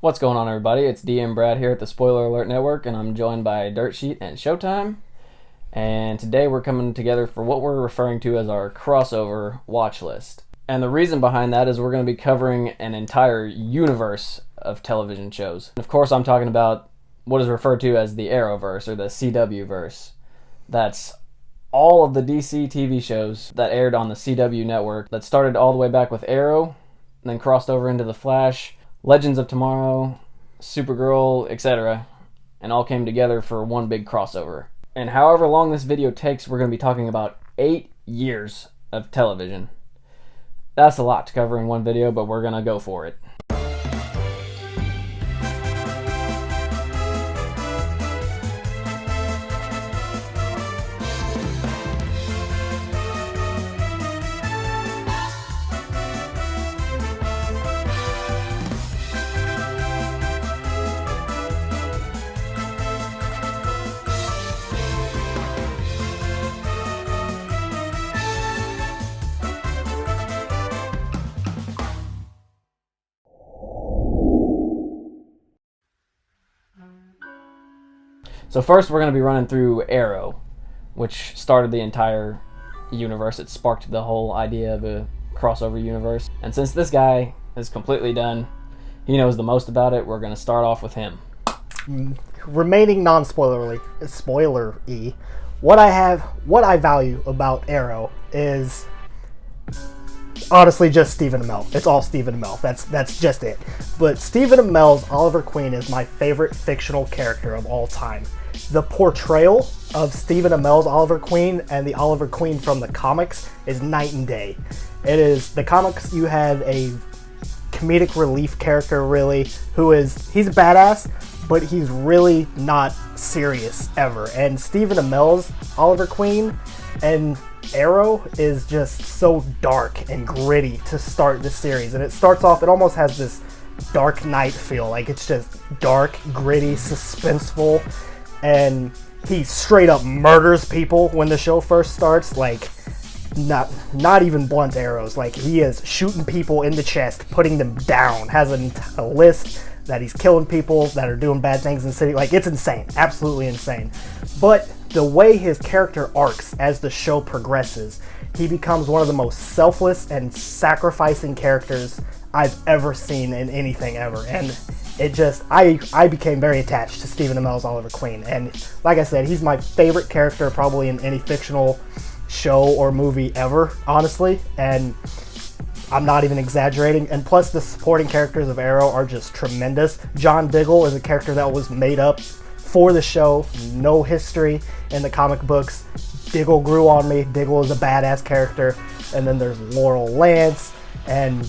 What's going on, everybody? It's DM Brad here at the Spoiler Alert Network, and I'm joined by Dirt Sheet and Showtime. And today we're coming together for what we're referring to as our Crossover Watchlist. And the reason behind that is we're going to be covering an entire universe of television shows. And of course, I'm talking about what is referred to as the Arrowverse or the CW-verse. That's all of the DC TV shows that aired on the CW network that started all the way back with Arrow, and then crossed over into The Flash, Legends of Tomorrow, Supergirl, etc., and all came together for one big crossover. And however long this video takes, we're going to be talking about 8 years of television. That's a lot to cover in one video, but we're going to go for it. So first we're going to be running through Arrow, which started the entire universe. It sparked the whole idea of a crossover universe. And since this guy is completely done, he knows the most about it, we're going to start off with him. Remaining non-spoilery, spoiler-y, what I value about Arrow is honestly just Stephen Amell. It's all Stephen Amell. That's just it. But Stephen Amell's Oliver Queen is my favorite fictional character of all time. The portrayal of Stephen Amell's Oliver Queen and the Oliver Queen from the comics is night and day. It is, the comics, you have a comedic relief character, really, he's a badass, but he's really not serious ever. And Stephen Amell's Oliver Queen and Arrow is just so dark and gritty to start the series. And it starts off, it almost has this Dark Knight feel. Like, it's just dark, gritty, suspenseful. And he straight up murders people when the show first starts. Like, not even blunt arrows. Like, he is shooting people in the chest, putting them down. Has a list that he's killing people that are doing bad things in the city. Like, it's insane. Absolutely insane. But the way his character arcs as the show progresses, he becomes one of the most selfless and sacrificing characters I've ever seen in anything ever. And it just, I became very attached to Stephen Amell's Oliver Queen. And like I said, he's my favorite character probably in any fictional show or movie ever, honestly. And I'm not even exaggerating. And plus, the supporting characters of Arrow are just tremendous. John Diggle is a character that was made up for the show. No history in the comic books. Diggle grew on me. Diggle is a badass character. And then there's Laurel Lance. And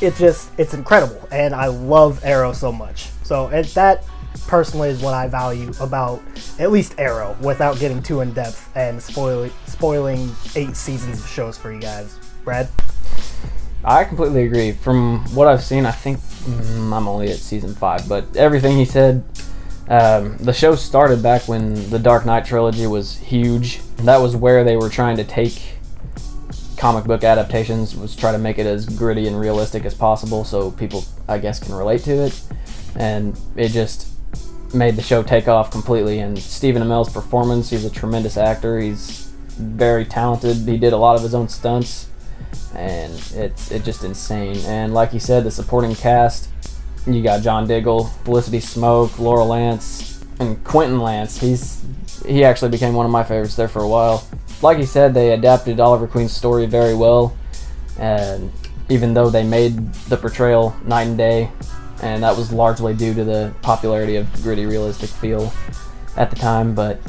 it's incredible. And I love Arrow so much. So that personally is what I value about at least Arrow, without getting too in depth and spoiling 8 seasons of shows for you guys. Brad? I completely agree. From what I've seen, I think I'm only at season 5, but everything he said, the show started back when the Dark Knight trilogy was huge. That was where they were trying to take comic book adaptations, was try to make it as gritty and realistic as possible so people, I guess, can relate to it. And it just made the show take off completely. And Stephen Amell's performance, he's a tremendous actor. He's very talented. He did a lot of his own stunts, and it's just insane. And like you said, the supporting cast, you got John Diggle, Felicity Smoke, Laurel Lance, and Quentin Lance. He actually became one of my favorites there for a while. Like you said, they adapted Oliver Queen's story very well, and even though they made the portrayal night and day, and that was largely due to the popularity of gritty, realistic feel at the time, but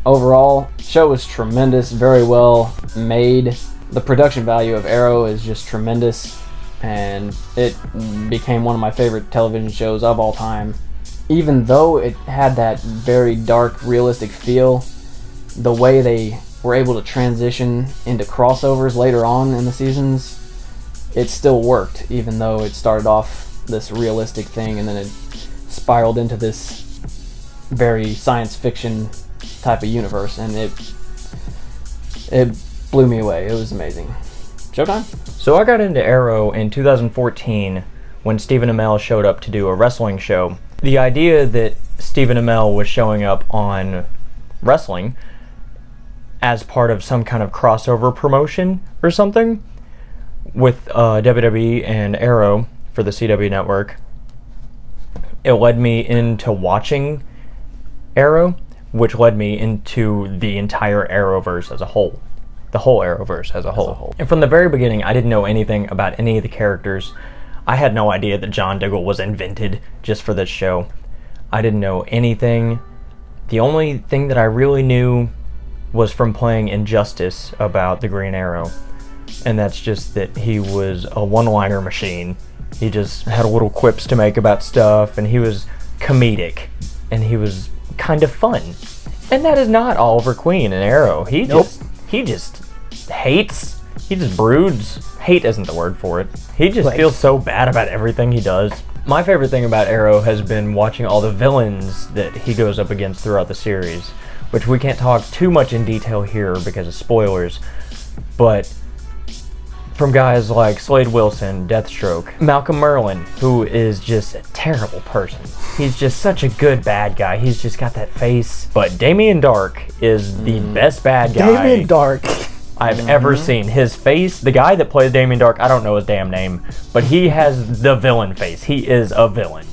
overall, the show was tremendous, very well made. The production value of Arrow is just tremendous, and it became one of my favorite television shows of all time. Even though it had that very dark, realistic feel, the way they were able to transition into crossovers later on in the seasons, it still worked, even though it started off this realistic thing and then it spiraled into this very science fiction type of universe, and it blew me away. It was amazing. Showtime? So I got into Arrow in 2014 when Stephen Amell showed up to do a wrestling show. The idea that Stephen Amell was showing up on wrestling as part of some kind of crossover promotion or something with WWE and Arrow for the CW network, it led me into watching Arrow, which led me into the entire Arrowverse as a whole. The whole Arrowverse as a whole. And from the very beginning, I didn't know anything about any of the characters. I had no idea that John Diggle was invented just for this show. I didn't know anything. The only thing that I really knew was from playing Injustice about the Green Arrow. And that's just that he was a one-liner machine. He just had little quips to make about stuff, and he was comedic, and he was kind of fun. And that is not Oliver Queen in Arrow. He just hates. He just broods. Hate isn't the word for it. He just feels so bad about everything he does. My favorite thing about Arrow has been watching all the villains that he goes up against throughout the series, which we can't talk too much in detail here because of spoilers, but from guys like Slade Wilson, Deathstroke, Malcolm Merlyn, who is just a terrible person. He's just such a good bad guy. He's just got that face. But Damien Dark is the best bad guy Damien Dark I've ever seen. His face, the guy that plays Damien Dark, I don't know his damn name, but he has the villain face. He is a villain.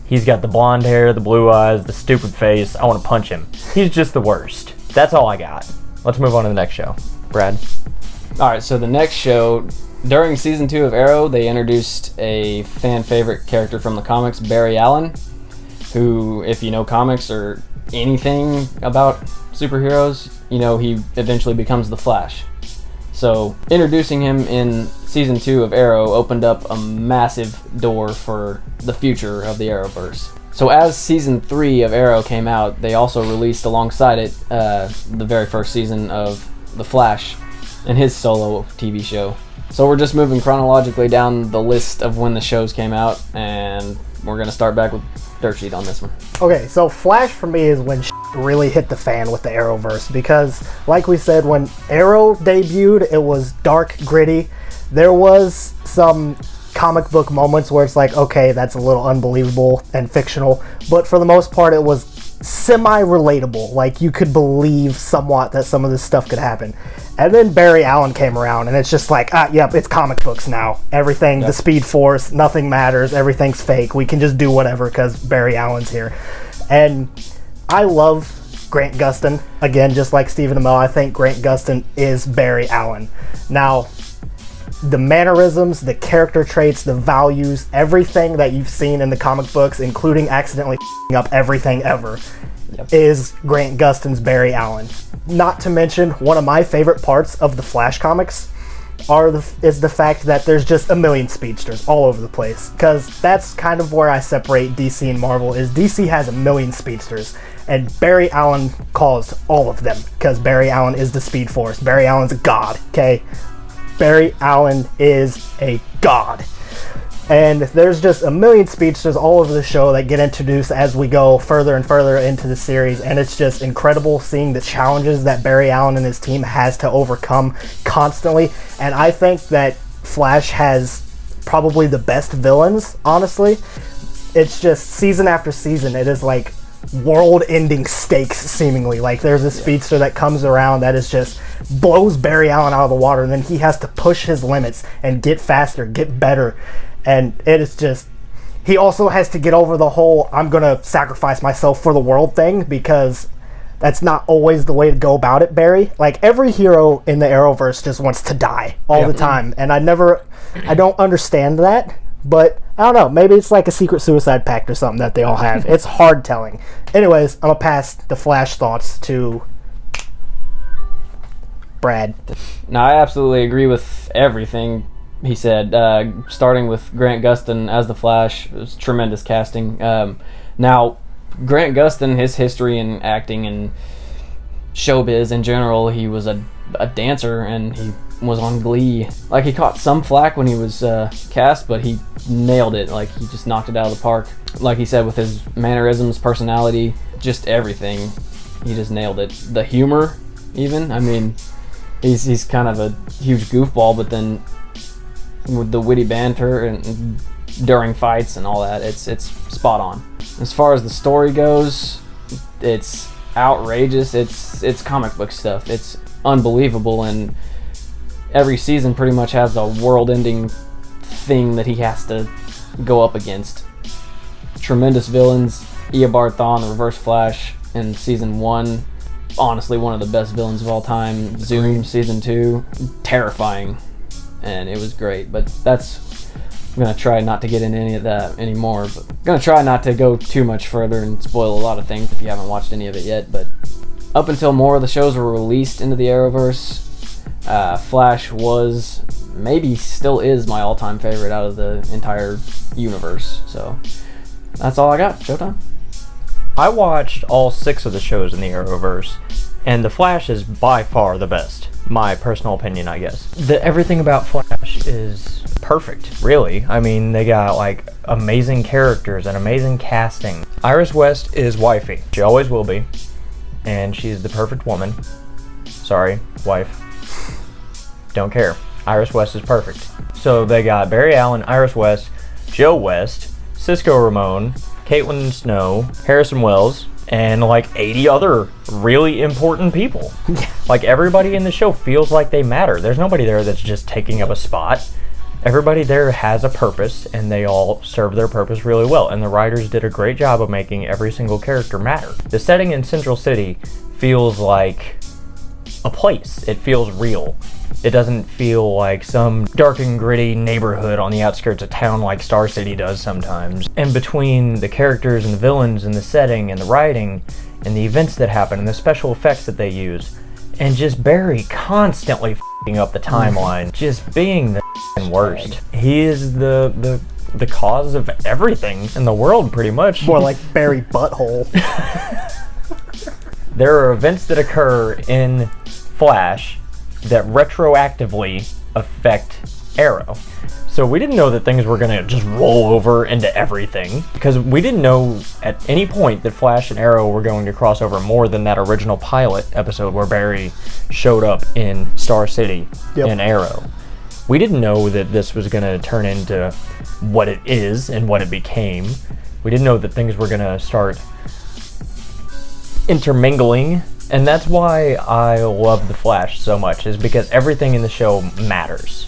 He's got the blonde hair, the blue eyes, the stupid face. I want to punch him. He's just the worst. That's all I got. Let's move on to the next show. Brad? Alright, so the next show, during season 2 of Arrow, they introduced a fan favorite character from the comics, Barry Allen, who, if you know comics or anything about superheroes, you know he eventually becomes the Flash. So introducing him in season 2 of Arrow opened up a massive door for the future of the Arrowverse. So as season 3 of Arrow came out, they also released alongside it the very first season of The Flash and his solo TV show. So we're just moving chronologically down the list of when the shows came out, and we're going to start back with Dirt Sheet on this one. Okay, so Flash for me is when really hit the fan with the Arrowverse, because like we said, when Arrow debuted, it was dark, gritty. There was some comic book moments where it's like, okay, that's a little unbelievable and fictional, but for the most part it was semi-relatable. Like, you could believe somewhat that some of this stuff could happen. And then Barry Allen came around, and it's just like, yep, it's comic books now. Everything, the Speed Force, nothing matters, everything's fake. We can just do whatever because Barry Allen's here. And I love Grant Gustin. Again, just like Stephen Amell, I think Grant Gustin is Barry Allen. Now, the mannerisms, the character traits, the values, everything that you've seen in the comic books, including accidentally up everything ever, is Grant Gustin's Barry Allen. Not to mention, one of my favorite parts of the Flash comics is the fact that there's just a million speedsters all over the place, because that's kind of where I separate DC and Marvel. Is DC has a million speedsters, and Barry Allen caused all of them, because Barry Allen is the Speed Force. Barry Allen's a god, okay? Barry Allen is a god. And there's just a million speedsters all over the show that get introduced as we go further and further into the series, and it's just incredible seeing the challenges that Barry Allen and his team has to overcome constantly. And I think that Flash has probably the best villains, honestly. It's just season after season, it is like world-ending stakes, seemingly. Like, there's a speedster that comes around that is just blows Barry Allen out of the water, and then he has to push his limits and get faster, get better. And it is just, he also has to get over the whole I'm gonna sacrifice myself for the world thing, because that's not always the way to go about it, Barry. Like, every hero in the Arrowverse just wants to die all the time, and I don't understand that. But I don't know, maybe it's like a secret suicide pact or something that they all have. It's hard telling. Anyways, I'm gonna pass the Flash thoughts to Brad. Now, I absolutely agree with everything he said. Starting with Grant Gustin as the Flash, it was tremendous casting. Now, Grant Gustin, his history in acting and showbiz in general, he was a dancer, and he was on Glee. Like, he caught some flack when he was cast, but he nailed it. Like, he just knocked it out of the park. Like he said, with his mannerisms, personality, just everything, he just nailed it. The humor, even. I mean, he's kind of a huge goofball, but then with the witty banter and during fights and all that. It's spot on. As far as the story goes, it's outrageous. It's comic book stuff. It's unbelievable, and every season pretty much has a world-ending thing that he has to go up against. Tremendous villains. Eobard Thawne, the Reverse Flash in season 1, honestly one of the best villains of all time. Zoom season 2, terrifying, and it was great. But I'm gonna try not to get into any of that anymore, but I'm gonna try not to go too much further and spoil a lot of things if you haven't watched any of it yet. But up until more of the shows were released into the Arrowverse, Flash was, maybe still is, my all-time favorite out of the entire universe. So that's all I got. Showtime. I watched all 6 of the shows in the Arrowverse, and The Flash is by far the best. My personal opinion, I guess. Everything about Flash is perfect, really. I mean, they got, like, amazing characters and amazing casting. Iris West is wifey. She always will be. And she's the perfect woman. Sorry, wife. Don't care. Iris West is perfect. So they got Barry Allen, Iris West, Joe West, Cisco Ramon, Caitlin Snow, Harrison Wells, and like 80 other really important people. Like, everybody in the show feels like they matter. There's nobody there that's just taking up a spot. Everybody there has a purpose, and they all serve their purpose really well. And the writers did a great job of making every single character matter. The setting in Central City feels like a place. It feels real. It doesn't feel like some dark and gritty neighborhood on the outskirts of town like Star City does sometimes. And between the characters and the villains and the setting and the writing and the events that happen and the special effects that they use, and just Barry constantly f***ing up the timeline, just being the worst. He is the cause of everything in the world, pretty much. More like Barry Butthole. There are events that occur in Flash that retroactively affect Arrow. So we didn't know that things were going to just roll over into everything, because we didn't know at any point that Flash and Arrow were going to cross over more than that original pilot episode where Barry showed up in Star City in Arrow. We didn't know that this was going to turn into what it is and what it became. We didn't know that things were going to start intermingling. And that's why I love The Flash so much, is because everything in the show matters.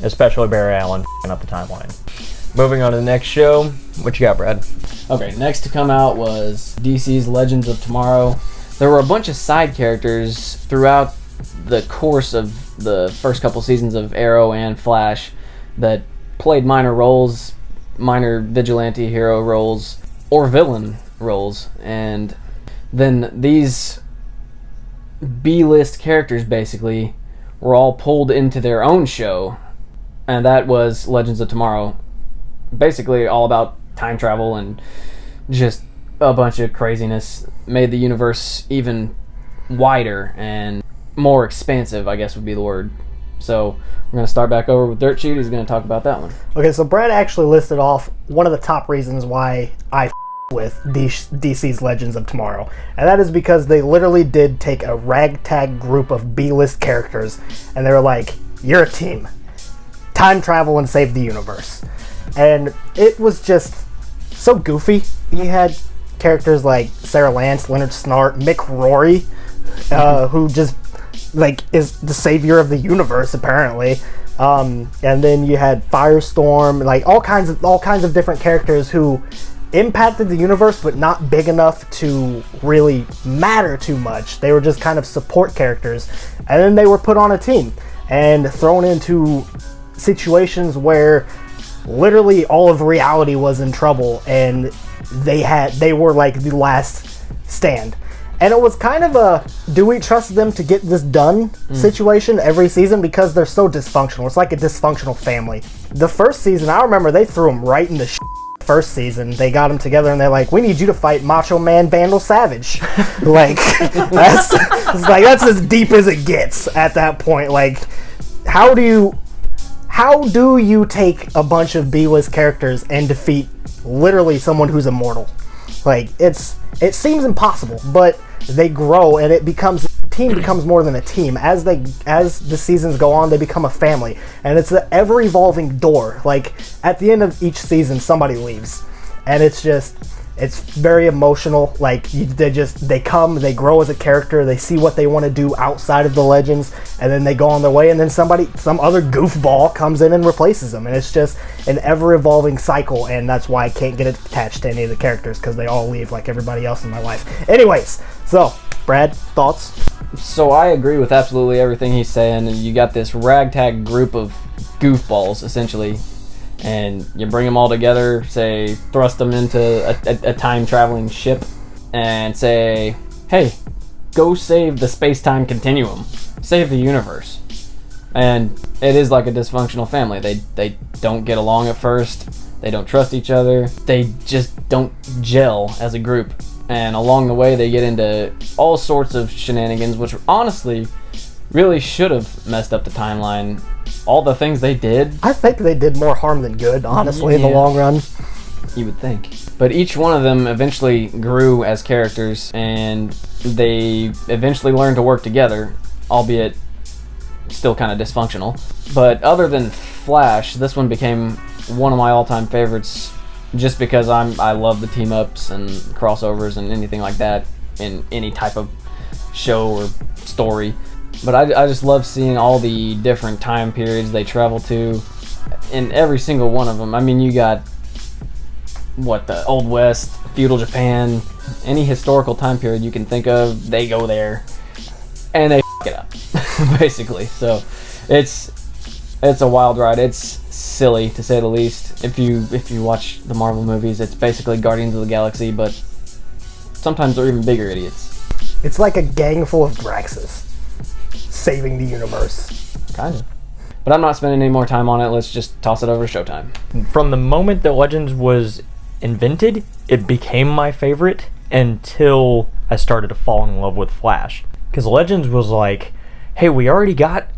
Especially Barry Allen f***ing up the timeline. Moving on to the next show. What you got, Brad? Okay, next to come out was DC's Legends of Tomorrow. There were a bunch of side characters throughout the course of the first couple seasons of Arrow and Flash that played minor roles, minor vigilante hero roles, or villain roles. And then these B-list characters basically were all pulled into their own show, and that was Legends of Tomorrow. Basically all about time travel and just a bunch of craziness. Made the universe even wider and more expansive, I guess would be the word. So we're going to start back over with Dirt Sheet. He's going to talk about that one. Okay, so Brad actually listed off one of the top reasons why I with DC's Legends of Tomorrow, and that is because they literally did take a ragtag group of B-list characters and they were like, you're a team, time travel and save the universe. And it was just so goofy. You had characters like Sarah Lance, Leonard Snart, Mick Rory, who just like is the savior of the universe apparently. And then you had Firestorm, like all kinds of different characters who impacted the universe, but not big enough to really matter too much. They were just kind of support characters, and then they were put on a team and thrown into situations where literally all of reality was in trouble, and they were like the last stand. And it was kind of a, do we trust them to get this done situation every season, because they're so dysfunctional. It's like a dysfunctional family. The first season, I remember they threw them right in the first season. They got them together and they're like, we need you to fight Macho Man Vandal Savage. Like, that's as deep as it gets at that point. Like, how do you take a bunch of B-list characters and defeat literally someone who's immortal? Like, it seems impossible, but they grow and it becomes team becomes more than a team. As the seasons go on, they become a family, and it's an ever-evolving door. Like, at the end of each season, somebody leaves, and it's very emotional. Like, they come, they grow as a character, they see what they want to do outside of the Legends, and then they go on their way, and then some other goofball comes in and replaces them, and it's just an ever-evolving cycle, and that's why I can't get attached to any of the characters, because they all leave like everybody else in my life. Anyways, so, Brad, thoughts? So I agree with absolutely everything he's saying. You got this ragtag group of goofballs, essentially, and you bring them all together, say, thrust them into a time-traveling ship, and say, hey, go save the space-time continuum. Save the universe. And it is like a dysfunctional family. They don't get along at first. They don't trust each other. They just don't gel as a group. And along the way, they get into all sorts of shenanigans, which honestly really should have messed up the timeline. All the things they did. I think they did more harm than good, honestly, in the long run. You would think. But each one of them eventually grew as characters, and they eventually learned to work together, albeit still kind of dysfunctional. But other than Flash, this one became one of my all-time favorites, just because I love the team-ups and crossovers and anything like that in any type of show or story. But I just love seeing all the different time periods they travel to in every single one of them. I mean, you got, the Old West, feudal Japan, any historical time period you can think of, they go there. And they f*** it up, basically. So, it's a wild ride. It's silly, to say the least. If you watch the Marvel movies, it's basically Guardians of the Galaxy, but sometimes they're even bigger idiots. It's like a gang full of Draxes saving the universe. Kind of. But I'm not spending any more time on it. Let's just toss it over to Showtime. From the moment that Legends was invented, it became my favorite until I started to fall in love with Flash. Because Legends was like, hey, we already got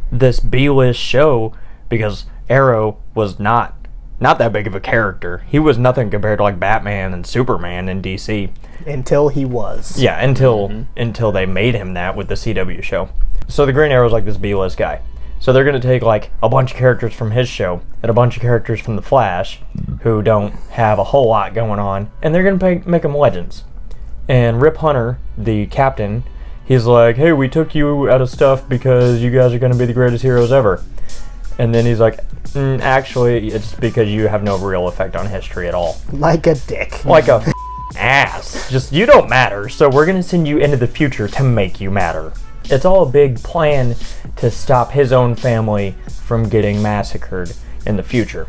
this B-list show, because Arrow was not that big of a character. He was nothing compared to like Batman and Superman in DC. Until he was. Yeah, until they made him that with the CW show. So the Green Arrow's like this B-list guy. So they're going to take like a bunch of characters from his show and a bunch of characters from the Flash who don't have a whole lot going on, and they're going to make them Legends. And Rip Hunter, the captain, he's like, hey, we took you out of stuff because you guys are going to be the greatest heroes ever. And then he's like, actually, it's because you have no real effect on history at all. Like a dick. Like a ass. Just, you don't matter, so we're going to send you into the future to make you matter. It's all a big plan to stop his own family from getting massacred in the future.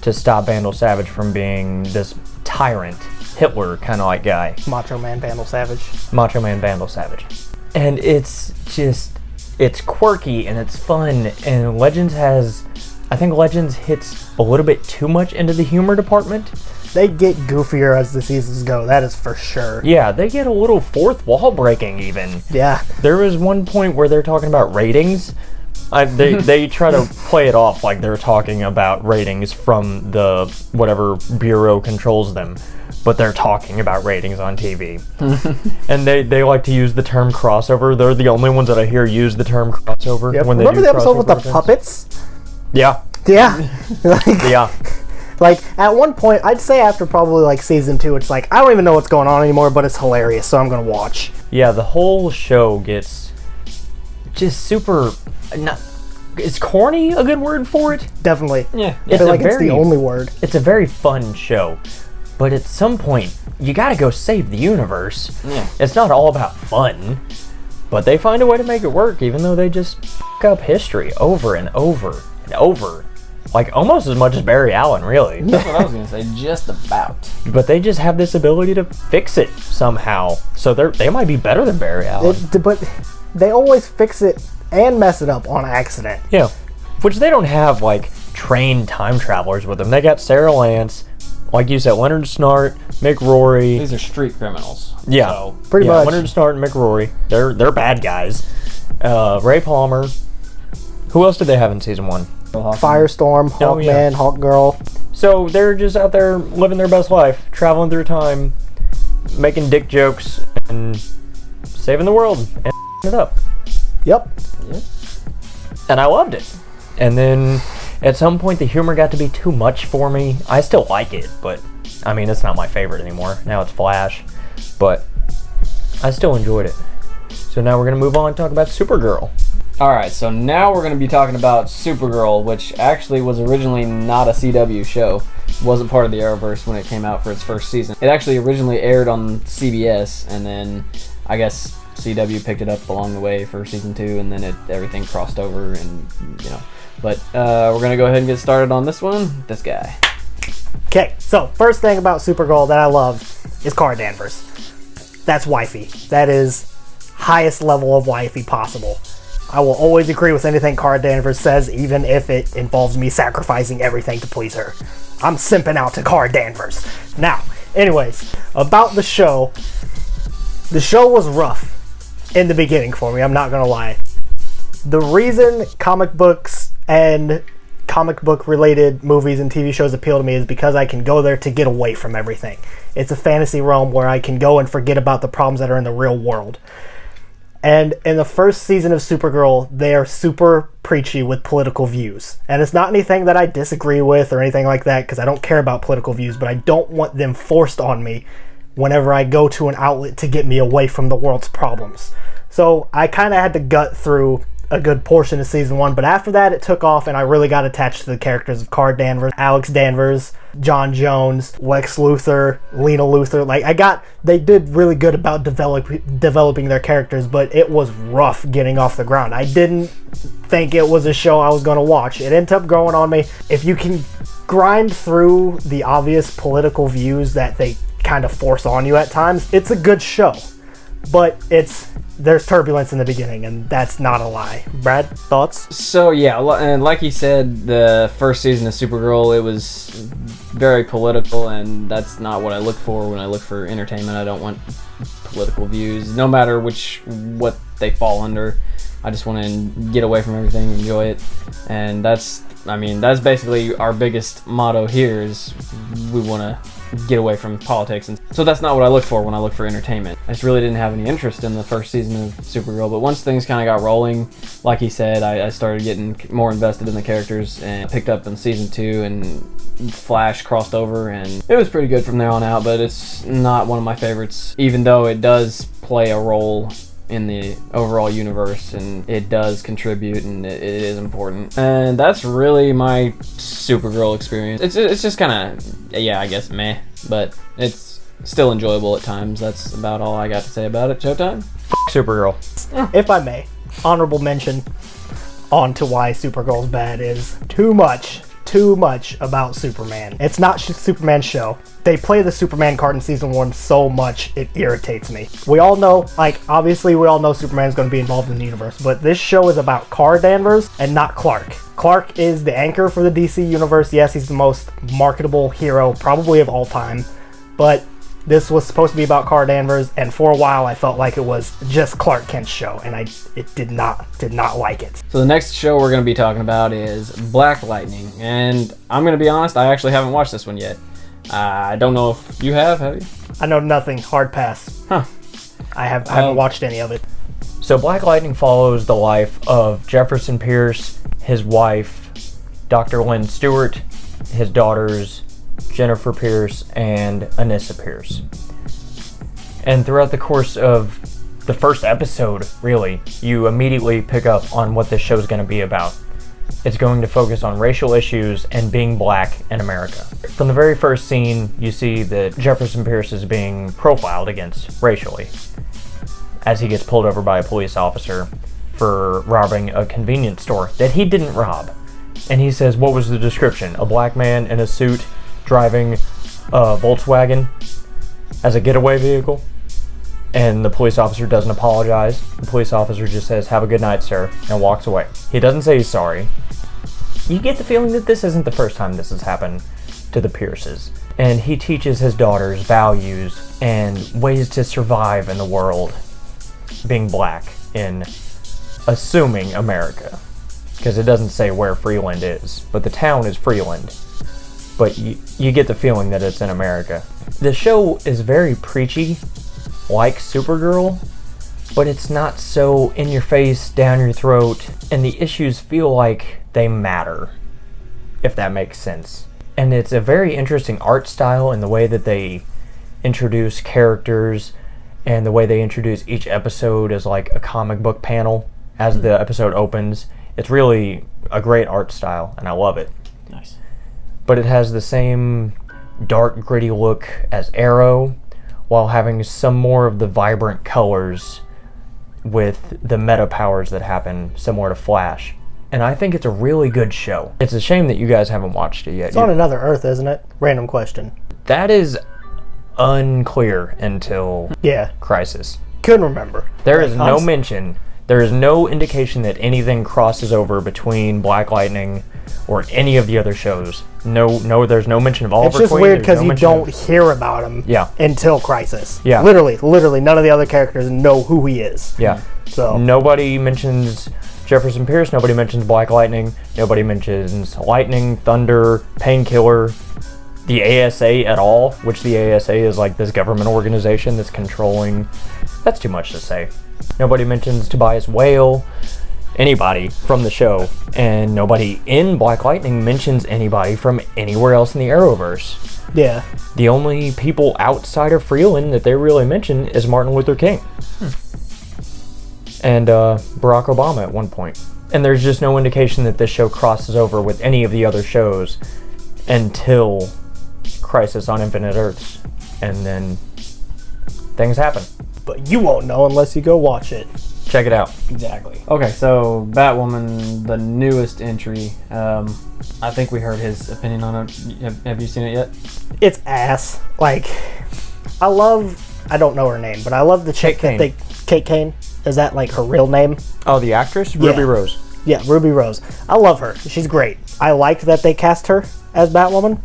To stop Vandal Savage from being this tyrant, Hitler kind of like guy. Macho Man Vandal Savage. Macho Man Vandal Savage. And it's quirky and it's fun, and I think Legends hits a little bit too much into the humor department. They get goofier as the seasons go, that is for sure. Yeah, they get a little fourth wall breaking even. Yeah. There was one point where they're talking about ratings. They try to play it off like they're talking about ratings from the whatever bureau controls them, but they're talking about ratings on TV. And they like to use the term crossover. They're the only ones that I hear use the term crossover. Yep. When Remember they do the episode with the crossover puppets? Yeah. Yeah. Yeah. Like, at one point, I'd say after probably, like, season 2, it's like, I don't even know what's going on anymore, but it's hilarious, so I'm gonna watch. Yeah, the whole show gets just super... Is corny a good word for it? Definitely. Yeah. I feel like it's the only word. It's a very fun show, but at some point, you gotta go save the universe. Yeah. It's not all about fun, but they find a way to make it work, even though they just f*** up history over and over and over. Like, almost as much as Barry Allen, really. That's what I was going to say, just about. But they just have this ability to fix it somehow. So they might be better than Barry Allen. But they always fix it and mess it up on accident. Yeah. Which they don't have, like, trained time travelers with them. They got Sarah Lance, like you said, Leonard Snart, Mick Rory. These are street criminals. Yeah. So, Pretty much. Leonard Snart and Mick Rory. They're bad guys. Ray Palmer. Who else did they have in season 1? Firestorm, Hawkman, Hawkgirl. So they're just out there living their best life, traveling through time, making dick jokes, and saving the world, and it up. Yep. And I loved it. And then at some point the humor got to be too much for me. I still like it, but I mean, it's not my favorite anymore. Now it's Flash, but I still enjoyed it. So now we're going to move on and talk about Supergirl. Alright, so now we're going to be talking about Supergirl, which actually was originally not a CW show. It wasn't part of the Arrowverse when it came out for its first season. It actually originally aired on CBS, and then I guess CW picked it up along the way for season 2, and then everything crossed over, and you know. But we're going to go ahead and get started on this one. This guy. Okay, so first thing about Supergirl that I love is Kara Danvers. That's wifey. That is highest level of wifey possible. I will always agree with anything Kara Danvers says, even if it involves me sacrificing everything to please her. I'm simping out to Kara Danvers. Now, anyways, about the show was rough in the beginning for me, I'm not gonna lie. The reason comic books and comic book related movies and TV shows appeal to me is because I can go there to get away from everything. It's a fantasy realm where I can go and forget about the problems that are in the real world. And in the first season of Supergirl, they are super preachy with political views. And it's not anything that I disagree with or anything like that, because I don't care about political views, but I don't want them forced on me whenever I go to an outlet to get me away from the world's problems. So I kind of had to gut through a good portion of season 1, but after that it took off and I really got attached to the characters of Kara Danvers, Alex Danvers, John Jones, Lex Luthor, Lena Luthor. They did really good about developing their characters, but it was rough getting off the ground. I didn't think it was a show I was going to watch. It ended up growing on me. If you can grind through the obvious political views that they kind of force on you at times, it's a good show. But there's turbulence in the beginning, and that's not a lie. Brad, thoughts? So yeah, and like he said, the first season of Supergirl, it was very political, and that's not what I look for when I look for entertainment. I don't want political views, no matter what they fall under. I just want to get away from everything, enjoy it, and that's basically our biggest motto here is we want to get away from politics, and so that's not what I look for when I look for entertainment. I just really didn't have any interest in the first season of Supergirl, but once things kind of got rolling, like he said, I started getting more invested in the characters and picked up in season 2, and Flash crossed over, and it was pretty good from there on out, but it's not one of my favorites, even though it does play a role in the overall universe, and it does contribute, and it is important. And that's really my Supergirl experience. It's just kind of, yeah, I guess meh, but it's still enjoyable at times. That's about all I got to say about it. Showtime? Supergirl. If I may, honorable mention on to why Supergirl's bad is too much about Superman. It's not Superman's show. They play the Superman card in season 1 so much it irritates me. We all know, obviously we all know Superman's going to be involved in the universe, but this show is about Kara Danvers and not Clark. Clark is the anchor for the DC universe. Yes, he's the most marketable hero probably of all time, but this was supposed to be about Kara Danvers, and for a while I felt like it was just Clark Kent's show, and I did not like it. So the next show we're going to be talking about is Black Lightning, and I'm going to be honest, I actually haven't watched this one yet. I don't know if you have you? I know nothing. Hard pass. Huh. I haven't watched any of it. So Black Lightning follows the life of Jefferson Pierce, his wife, Dr. Lynn Stewart, his daughters, Jennifer Pierce, and Anissa Pierce. And throughout the course of the first episode, really, you immediately pick up on what this show is going to be about. It's going to focus on racial issues and being black in America. From the very first scene, you see that Jefferson Pierce is being profiled against racially as he gets pulled over by a police officer for robbing a convenience store that he didn't rob. And he says, what was the description? A black man in a suit driving a Volkswagen as a getaway vehicle? And the police officer doesn't apologize. The police officer just says, have a good night, sir, and walks away. He doesn't say he's sorry. You get the feeling that this isn't the first time this has happened to the Pierces. And he teaches his daughters values and ways to survive in the world being black in assuming America. Because it doesn't say where Freeland is, but the town is Freeland. But you get the feeling that it's in America. The show is very preachy, like Supergirl, but it's not so in your face, down your throat, and the issues feel like they matter, if that makes sense. And it's a very interesting art style in the way that they introduce characters and the way they introduce each episode as like a comic book panel as the episode opens. It's really a great art style, and I love it. Nice. But it has the same dark, gritty look as Arrow, while having some more of the vibrant colors with the meta powers that happen similar to Flash. And I think it's a really good show. It's a shame that you guys haven't watched it yet. It's on another Earth, isn't it? Random question. That is unclear until Crisis. Couldn't remember. There is no mention, there is no indication that anything crosses over between Black Lightning or any of the other shows. No, there's no mention of Oliver Queen. It's just weird because you don't hear about him until Crisis. Yeah. Literally, none of the other characters know who he is. Yeah. So nobody mentions Jefferson Pierce, nobody mentions Black Lightning, nobody mentions Lightning, Thunder, Painkiller, the ASA at all, which the ASA is like this government organization that's controlling... That's too much to say. Nobody mentions Tobias Whale, anybody from the show, and nobody in Black Lightning mentions anybody from anywhere else in the Arrowverse. Yeah. The only people outside of Freeland that they really mention is Martin Luther King. And Barack Obama at one point. And there's just no indication that this show crosses over with any of the other shows until Crisis on Infinite Earths. And then things happen. But you won't know unless you go watch it. Check it out. Exactly. Okay, so Batwoman, the newest entry. I think we heard his opinion on it. Have you seen it yet? It's ass. Like, I don't know her name, but I love the chick Kate Kane. Is that like her real name? Oh, the actress? Ruby Rose. Yeah, Ruby Rose. I love her. She's great. I liked that they cast her as Batwoman,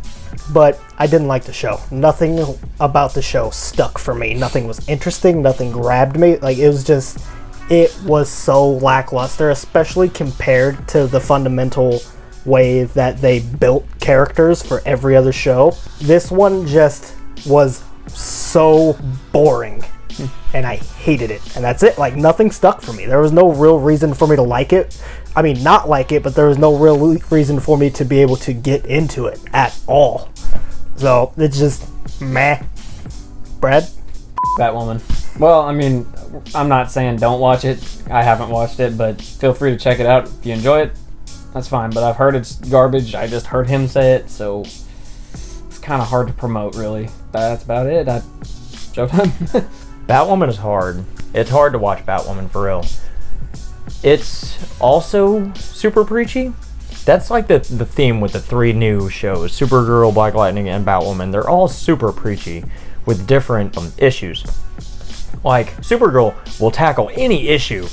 but I didn't like the show. Nothing about the show stuck for me. Nothing was interesting. Nothing grabbed me. Like, it was so lackluster, especially compared to the fundamental way that they built characters for every other show. This one just was so boring. And I hated it. And that's it. Like, nothing stuck for me. There was no real reason for me to like it. I mean, not like it, but there was no real reason for me to be able to get into it at all. So, it's just meh. Brad? Batwoman. Well, I mean, I'm not saying don't watch it. I haven't watched it, but feel free to check it out. If you enjoy it, that's fine. But I've heard it's garbage. I just heard him say it, so it's kind of hard to promote, really. That's about it. Showtime. Batwoman is hard. It's hard to watch Batwoman for real. It's also super preachy. That's like the theme with the three new shows, Supergirl, Black Lightning, and Batwoman. They're all super preachy with different issues. Like, Supergirl will tackle any issue,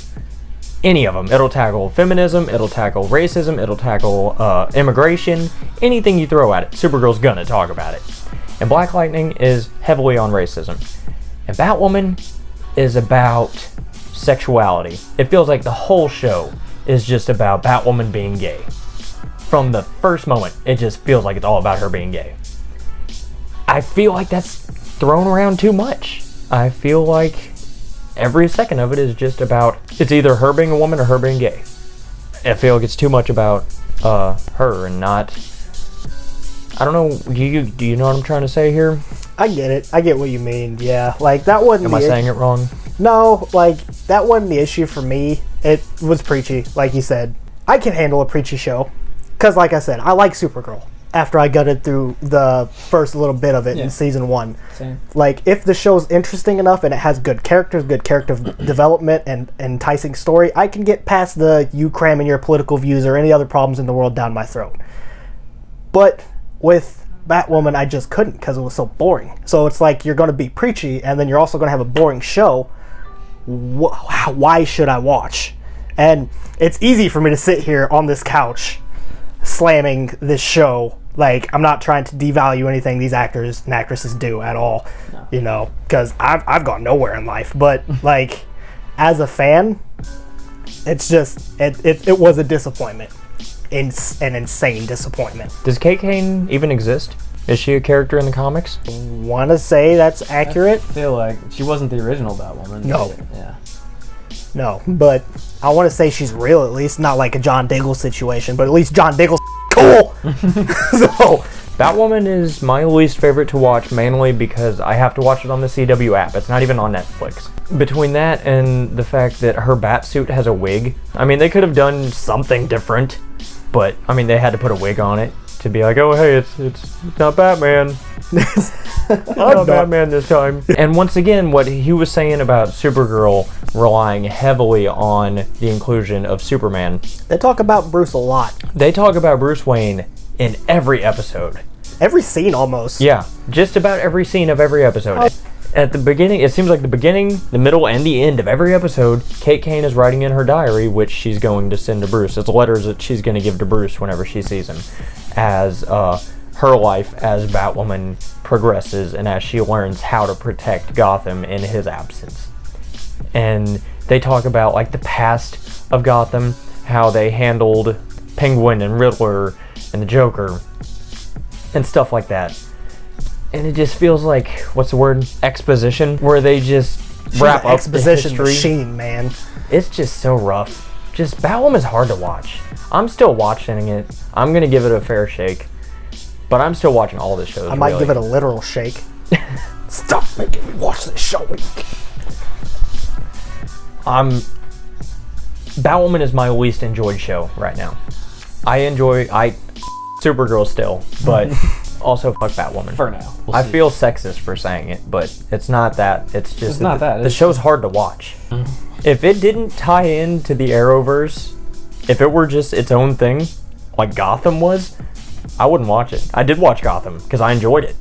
any of them. It'll tackle feminism, it'll tackle racism, it'll tackle immigration, anything you throw at it, Supergirl's gonna talk about it. And Black Lightning is heavily on racism. And Batwoman is about sexuality. It feels like the whole show is just about Batwoman being gay. From the first moment, it just feels like it's all about her being gay. I feel like that's thrown around too much. I feel like every second of it is just about, it's either her being a woman or her being gay. I feel like it's too much about her and not, I don't know, do you know what I'm trying to say here? I get it. I get what you mean. Yeah, like that wasn't. Am I saying it wrong? No, like that wasn't the issue for me. It was preachy, like you said. I can handle a preachy show, because like I said, I like Supergirl. After I gutted through the first little bit of it in season 1, Same. Like if the show's interesting enough and it has good characters, good character development, and enticing story, I can get past the you cramming your political views or any other problems in the world down my throat. But with Batwoman, I just couldn't because it was so boring. So it's like you're going to be preachy and then you're also going to have a boring show. Why should I watch? And it's easy for me to sit here on this couch slamming this show. Like, I'm not trying to devalue anything these actors and actresses do at all, you know, because I've gone nowhere in life. But like, as a fan, it's just it was a disappointment. An insane disappointment. Does Kate Kane even exist? Is she a character in the comics? Want to say that's accurate? I feel like she wasn't the original Batwoman. No. Yeah. No, but I want to say she's real at least, not like a John Diggle situation, but at least John Diggle's cool. So Batwoman is my least favorite to watch, mainly because I have to watch it on the CW app. It's not even on Netflix. Between that and the fact that her Batsuit has a wig, I mean, they could have done something different, but I mean, they had to put a wig on it to be like, oh, hey, it's not Batman. Not Batman this time. And once again, what he was saying about Supergirl relying heavily on the inclusion of Superman. they talk about Bruce a lot. They talk about Bruce Wayne in every episode. Every scene almost. Yeah, just about every scene of every episode. At the beginning, it seems like the beginning, the middle, and the end of every episode, Kate Kane is writing in her diary, which she's going to send to Bruce. It's letters that she's going to give to Bruce whenever she sees him, as her life as Batwoman progresses and as she learns how to protect Gotham in his absence. And they talk about like the past of Gotham, how they handled Penguin and Riddler and the Joker and stuff like that. And it just feels like, what's the word? Exposition, where they just wrap up exposition the history. machine, man. It's just so rough. Just Batwoman's hard to watch. I'm still watching it. I'm gonna give it a fair shake, but I'm still watching all the shows. I might give it a literal shake. Stop making me watch this show. Batwoman is my least enjoyed show right now. I Supergirl still, but also fuck Batwoman. For now. I feel sexist for saying it, but it's not that. It's just It's not that. The show's hard to watch. If it didn't tie into the Arrowverse, if it were just its own thing, like Gotham was, I wouldn't watch it. I did watch Gotham because I enjoyed it,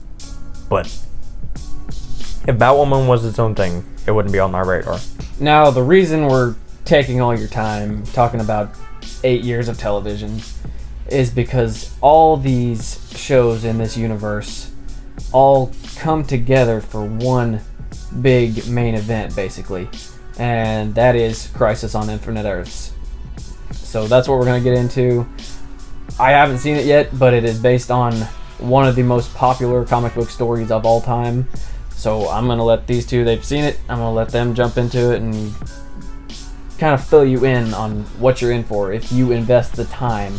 but if Batwoman was its own thing, it wouldn't be on my radar. Now, the reason we're taking all your time talking about 8 years of television is because all these shows in this universe all come together for one big main event, basically, and that is Crisis on Infinite Earths. So that's what we're going to get into. I haven't seen it yet, but it is based on one of the most popular comic book stories of all time. So I'm going to let these two, they've seen it, I'm going to let them jump into it and kind of fill you in on what you're in for if you invest the time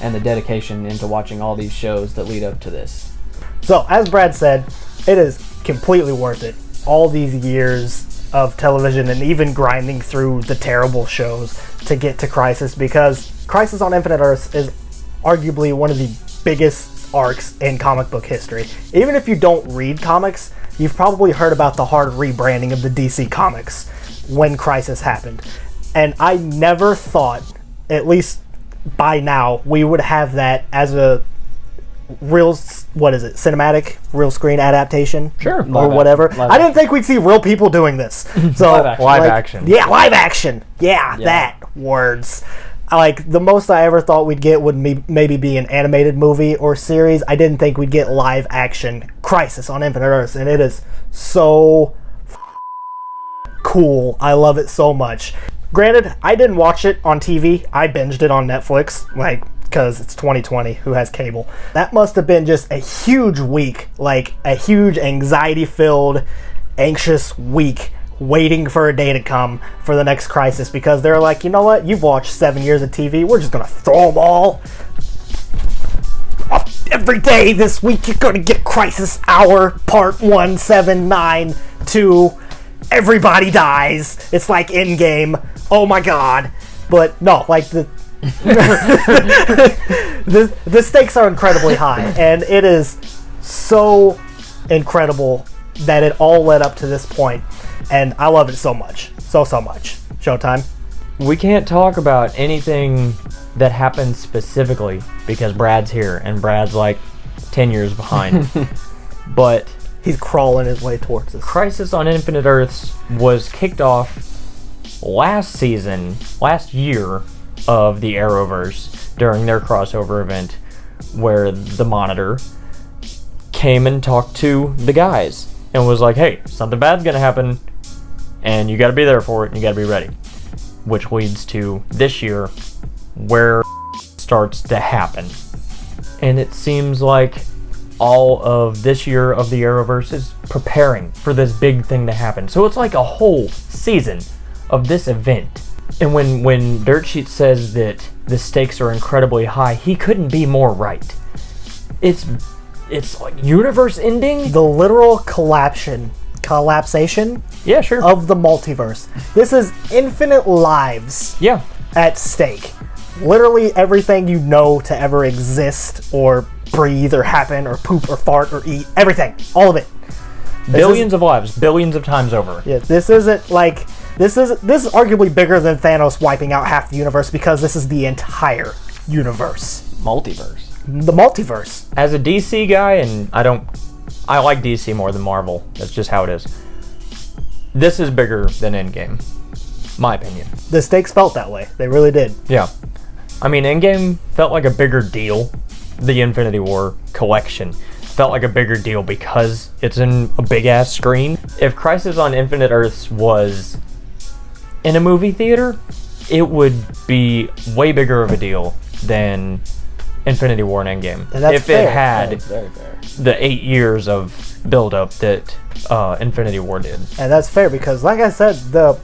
and the dedication into watching all these shows that lead up to this. So, as Brad said, it is completely worth it. All these years of television and even grinding through the terrible shows to get to Crisis, because Crisis on Infinite Earths is arguably one of the biggest arcs in comic book history. Even if you don't read comics, you've probably heard about the hard rebranding of the DC Comics when Crisis happened. And I never thought, at least by now, we would have that as a real, cinematic, real screen adaptation? Sure. Or whatever. I didn't think we'd see real people doing this. So Live action. Yeah, live action. Yeah, that. Words. Like, the most I ever thought we'd get would maybe be an animated movie or series. I didn't think we'd get live action Crisis on Infinite Earths, and it is so cool. I love it so much. Granted, I didn't watch it on TV. I binged it on Netflix, because it's 2020. Who has cable? That must have been just a huge week, like a huge anxiety-filled, anxious week, waiting for a day to come for the next Crisis, because they're like, you know what? You've watched 7 years of TV. We're just going to throw them all. Every day this week, you're going to get Crisis Hour, Part 1, 7, 9, 2. Everybody dies. It's like Endgame. Oh my god. But no, like the stakes are incredibly high, and it is so incredible that it all led up to this point, and I love it so much. So much. Showtime. We can't talk about anything that happened specifically because Brad's here and Brad's like 10 years behind. But he's crawling his way towards us. Crisis on Infinite Earths was kicked off last year of the Arrowverse during their crossover event, where the Monitor came and talked to the guys and was like, hey, something bad's gonna happen and you gotta be there for it and you gotta be ready. Which leads to this year where starts to happen. And it seems like all of this year of the Arrowverse is preparing for this big thing to happen. So it's like a whole season of this event. And when Dirt Sheet says that the stakes are incredibly high, he couldn't be more right. It's like universe ending. The literal collapsation Yeah, sure. of the multiverse. This is infinite lives Yeah. at stake. Literally everything you know to ever exist or breathe or happen or poop or fart or eat, everything, all of it. Billions of lives, billions of times over. Yeah, this isn't like this is arguably bigger than Thanos wiping out half the universe, because this is the entire universe, Multiverse. the multiverse. As a DC guy, and I like DC more than Marvel. That's just how it is. This is bigger than Endgame, my opinion. The stakes felt that way. They really did. Yeah. I mean, Endgame felt like a bigger deal. The Infinity War collection felt like a bigger deal because it's in a big-ass screen. If Crisis on Infinite Earths was in a movie theater, it would be way bigger of a deal than Infinity War and Endgame. And that's if fair. it had That's very fair. the 8 years of build-up that Infinity War did. And that's fair because, like I said, the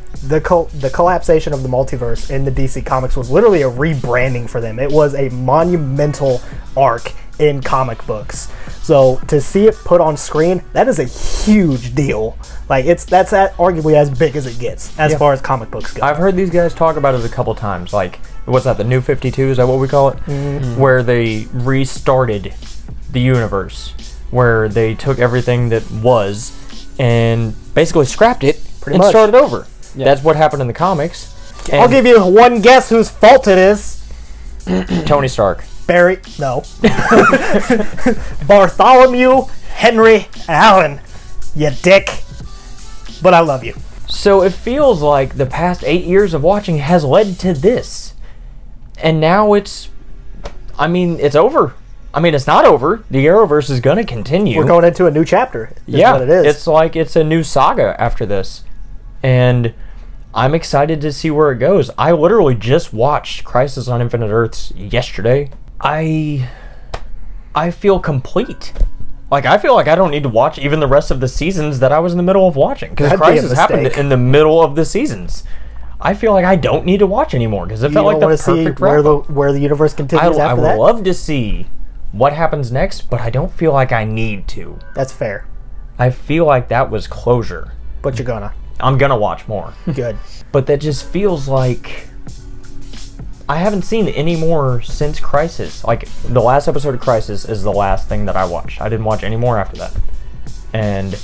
collapsation of the multiverse in the DC Comics was literally a rebranding for them. It was a monumental arc in comic books. So to see it put on screen, that is a huge deal. Like that's arguably as big as it gets as far as comic books go. I've heard these guys talk about it a couple times. Like, what's that, the New 52? Is that what we call it? Mm-hmm. Where they restarted the universe. Where they took everything that was and basically scrapped it Pretty and much. started over. Yeah. That's what happened in the comics. I'll give you one guess whose fault it is. Tony Stark. Barry, no. Bartholomew, Henry, Allen. You dick. But I love you. So it feels like the past 8 years of watching has led to this. And now it's over. I mean, it's not over. The Arrowverse is going to continue. We're going into a new chapter. Yeah, What it is. it's like it's a new saga after this. And I'm excited to see where it goes. I literally just watched Crisis on Infinite Earths yesterday. I feel complete. Like, I feel like I don't need to watch even the rest of the seasons that I was in the middle of watching. Because That'd be a Crisis happened mistake. in the middle of the seasons. I feel like I don't need to watch anymore because it you felt like don't the want to see perfect where where the universe continues I after would that? love to see what happens next, but I don't feel like I need to. That's fair. I feel like that was closure. But you're gonna. I'm gonna watch more. Good. But that just feels like I haven't seen any more since Crisis. Like, the last episode of Crisis is the last thing that I watched. I didn't watch any more after that. And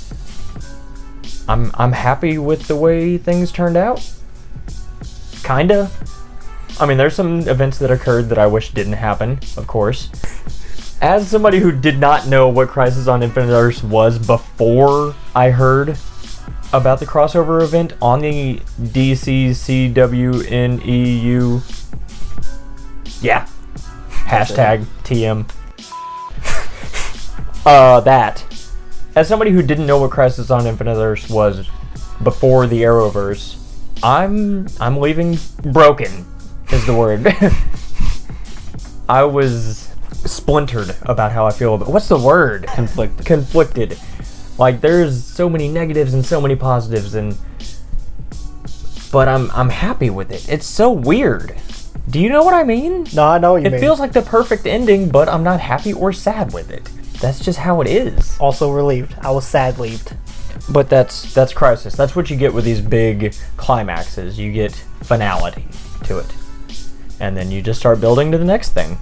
I'm happy with the way things turned out. Kinda. I mean, there's some events that occurred that I wish didn't happen, of course. As somebody who did not know what Crisis on Infinite Earths was before I heard about the crossover event on the DCCWNEU. Yeah. Hashtag TM. That. As somebody who didn't know what Crisis on Infinite Earths was before the Arrowverse, I'm leaving broken, is the word. I was splintered about how I feel about... What's the word? Conflicted. Like, there's so many negatives and so many positives, but I'm happy with it. It's so weird. Do you know what I mean? No, I know what you mean. It feels like the perfect ending, but I'm not happy or sad with it. That's just how it is. Also relieved. I was sad relieved. But that's Crisis. That's what you get with these big climaxes. You get finality to it. And then you just start building to the next thing.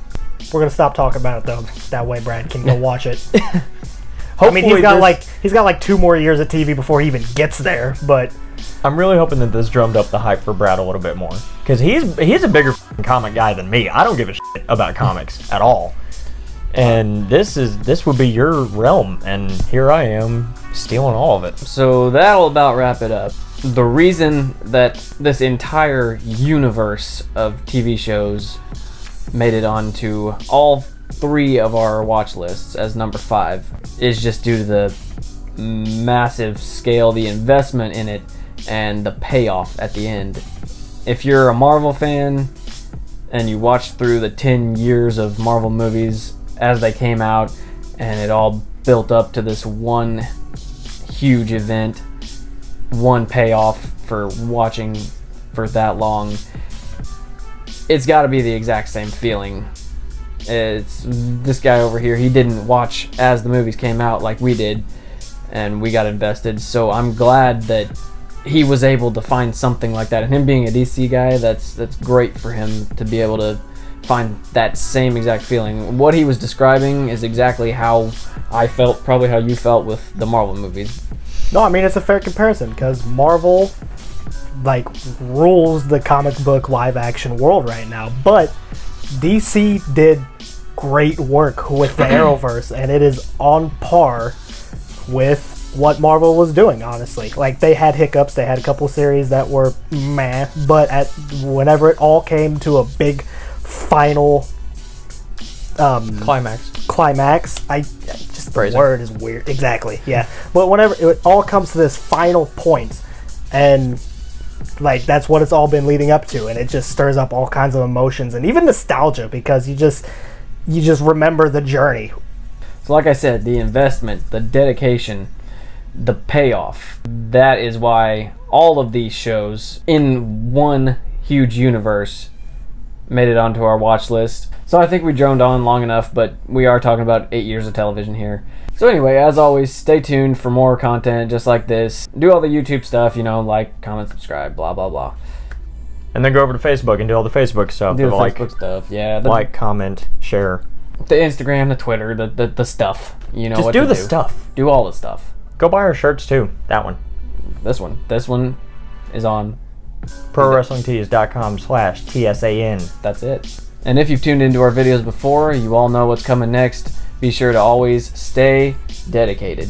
We're gonna stop talking about it though. That way Brad can go watch it. Hopefully he's got like 2 more years of TV before he even gets there, but I'm really hoping that this drummed up the hype for Brad a little bit more. Because he's a bigger comic guy than me. I don't give a shit about comics at all. And this would be your realm, and here I am stealing all of it. So that'll about wrap it up. The reason that this entire universe of TV shows made it onto all 3 of our watch lists as number 5 is just due to the massive scale, the investment in it, and the payoff at the end. If you're a Marvel fan and you watch through the 10 years of Marvel movies as they came out, and it all built up to this one huge event, one payoff for watching for that long, it's got to be the exact same feeling. It's this guy over here, he didn't watch as the movies came out like we did, and we got invested. So I'm glad that he was able to find something like that. And him being a DC guy, that's great for him to be able to find that same exact feeling. What he was describing is exactly how I felt, probably how you felt with the Marvel movies. No, I mean, it's a fair comparison because Marvel, like, rules the comic book live action world right now. But DC did great work with the Arrowverse, and it is on par with what Marvel was doing, honestly. Like, they had hiccups, they had a couple series that were meh, but whenever it all came to a big final climax, the word is weird. Exactly, yeah. But whenever it all comes to this final point, and like that's what it's all been leading up to, and it just stirs up all kinds of emotions and even nostalgia because you just remember the journey. So like I said, the investment, the dedication, the payoff, that is why all of these shows in one huge universe made it onto our watch list. So I think we droned on long enough, but we are talking about 8 years of television here. So anyway, as always, stay tuned for more content just like this. Do all the YouTube stuff, like, comment, subscribe, blah, blah, blah. And then go over to Facebook and do all the Facebook stuff. Do the Facebook stuff, yeah. Like, comment, share. The Instagram, the Twitter, the stuff. Just do the stuff. Do all the stuff. Go buy our shirts too. That one. This one is on ProWrestlingTees.com/TSAN. That's it. And if you've tuned into our videos before, you all know what's coming next. Be sure to always stay dedicated.